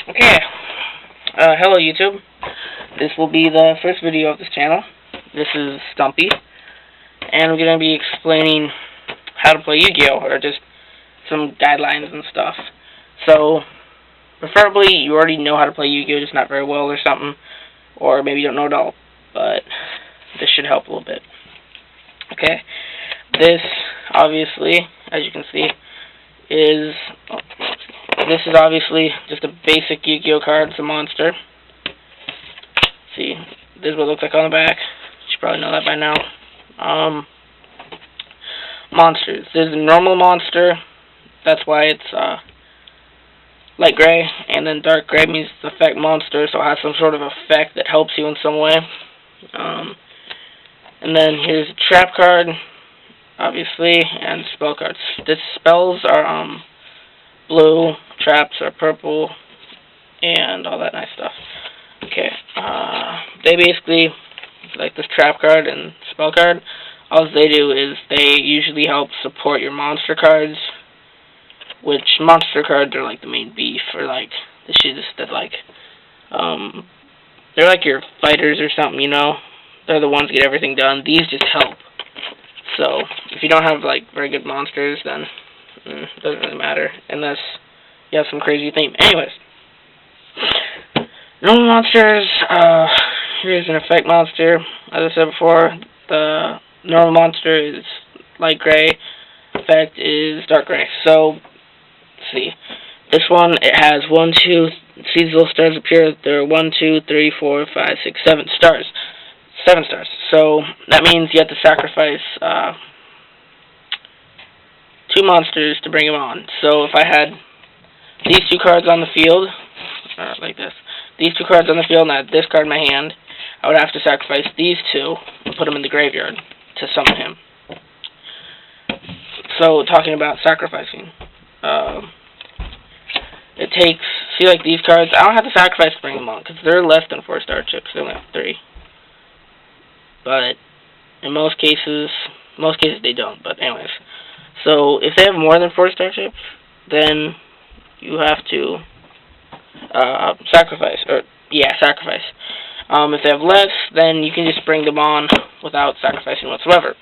Okay, hello YouTube. This will be the first video of this channel. This is Stumpy, and we're going to be explaining how to play Yu-Gi-Oh! Or just some guidelines and stuff. So, preferably you already know how to play Yu-Gi-Oh! Just not very well or something, or maybe you don't know it all, but this should help a little bit. Okay, this, obviously, as you can see, is obviously just a basic Yu-Gi-Oh card. It's a monster. See, this is what it looks like on the back. You should probably know that by now. Monsters. There's a normal monster. That's why it's light gray, and then dark gray means it's effect monster, so it has some sort of effect that helps you in some way. And then here's a trap card, obviously, and spell cards. The spells are blue, traps are purple, and all that nice stuff. Okay, they basically, like this trap card and spell card, all they do is they usually help support your monster cards, which monster cards are like the main beef, or like the shit that like, they're like your fighters or something, you know? They're the ones that get everything done. These just help. So, if you don't have like very good monsters, then it doesn't really matter, unless you have some crazy theme. Anyways, normal monsters, here's an effect monster. As I said before, the normal monster is light gray, effect is dark gray. So, let's see. This one, it has 1, 2, see these little stars appear, there are 1, 2, 3, 4, 5, 6, 7 stars. 7 stars. So, that means you have to sacrifice, 2 monsters to bring them on. So, if I had these 2 cards on the field, like this, these 2 cards on the field, and I had this card in my hand, I would have to sacrifice these 2 and put them in the graveyard to summon him. So, talking about sacrificing, it takes, see like these cards, I don't have to sacrifice to bring them on, because they're less than 4-star chips, they only have 3. But, in most cases they don't, but anyways. So, if they have more than 4-star chips, then you have to sacrifice. Sacrifice. If they have less, then you can just bring them on without sacrificing whatsoever.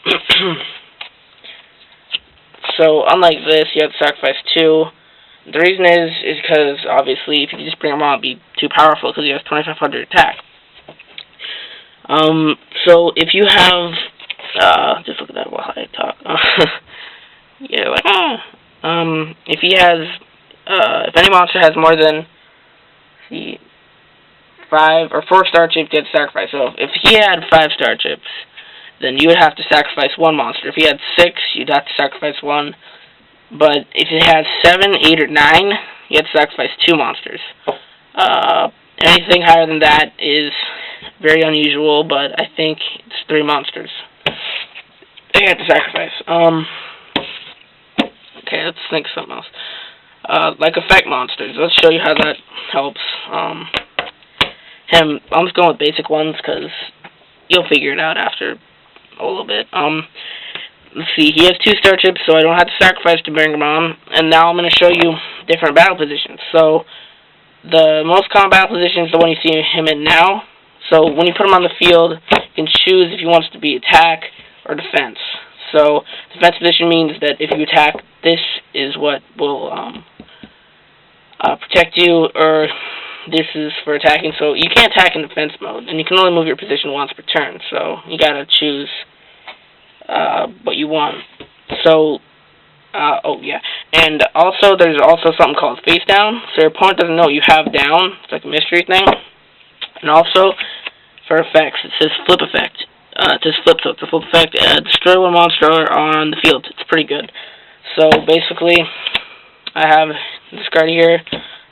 So, unlike this, you have to sacrifice 2. The reason is because, obviously, if you just bring them on, it'd be too powerful, because he has 2,500 attack. So, if you have, just look at that while I talk. Yeah, like, if he has, if any monster has more than, see, 5 or 4-star chips, you have to sacrifice. So, if he had 5-star chips, then you would have to sacrifice 1 monster. If he had 6, you'd have to sacrifice 1. But if it has 7, 8, or 9, you have to sacrifice 2 monsters. Anything higher than that is very unusual, but I think it's 3 monsters they have to sacrifice. Okay, let's think of something else. Like effect monsters. Let's show you how that helps. I'm just going with basic ones, because you'll figure it out after a little bit. Let's see, he has 2-star chips, so I don't have to sacrifice to bring him on. And now I'm going to show you different battle positions. So, the most common battle position is the one you see him in now. So, when you put him on the field, you can choose if he wants to be attack or defense. So, defense position means that if you attack, this is what will protect you, or this is for attacking. So, you can't attack in defense mode, and you can only move your position once per turn. So, you gotta choose what you want. So, and also there's also something called face down. So your opponent doesn't know what you have down. It's like a mystery thing. And also for effects, it says flip effect. It says flip, so it's a flip effect. Destroy 1 monster on the field. It's pretty good. So basically, I have this card here.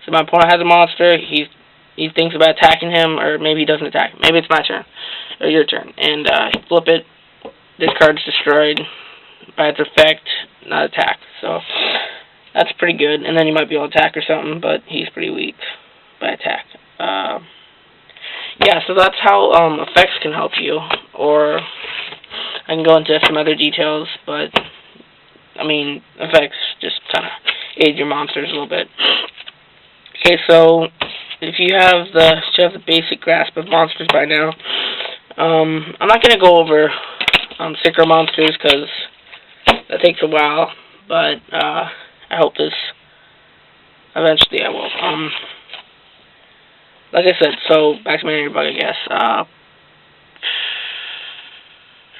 So my opponent has a monster. He thinks about attacking him, or maybe he doesn't attack. Maybe it's my turn or your turn, and flip it. This card's destroyed by its effect, not attack. So, that's pretty good. And then you might be able to attack or something, but he's pretty weak by attack. Yeah, so that's how effects can help you. Or, I can go into some other details, but, I mean, effects just kind of aid your monsters a little bit. Okay, so if you have the basic grasp of monsters by now, I'm not gonna go over synchro monsters because that takes a while. But I hope this eventually I will. Like I said, so back to my bug, I guess.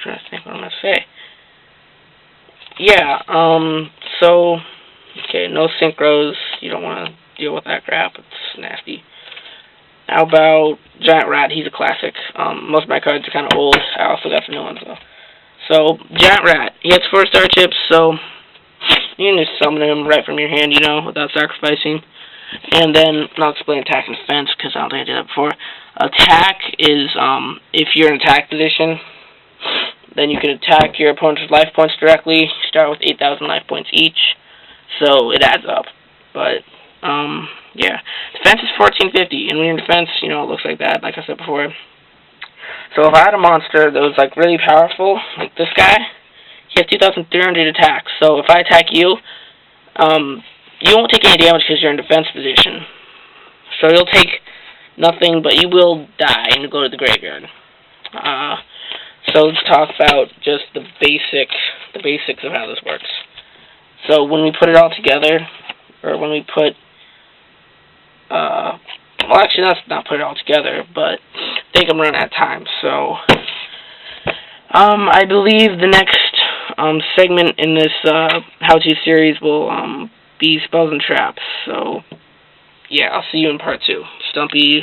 Trying to think what I'm gonna say. Yeah. So okay, no synchros. You don't want to deal with that crap. It's nasty. How about Giant Rat? He's a classic. Most of my cards are kind of old. I also got some new ones though. So Giant Rat, he has 4-star chips, so you can just summon him right from your hand, you know, without sacrificing. And then I'll explain attack and defense because I don't think I did that before. Attack is if you're in attack position, then you can attack your opponent's life points directly. Start with 8,000 life points each, so it adds up. But yeah, defense is 1450, and when you're in defense, you know, it looks like that, like I said before. So if I had a monster that was like really powerful, like this guy, he has 2,300 attacks. So if I attack you, you won't take any damage because you're in defense position. So you'll take nothing, but you will die and go to the graveyard. So let's talk about just the basics of how this works. So when we put it all together, or when we put, well, actually, let's not put it all together, but I think I'm running out of time. So, I believe the next segment in this how-to series will be spells and traps. So, yeah, I'll see you in part 2. Stumpy.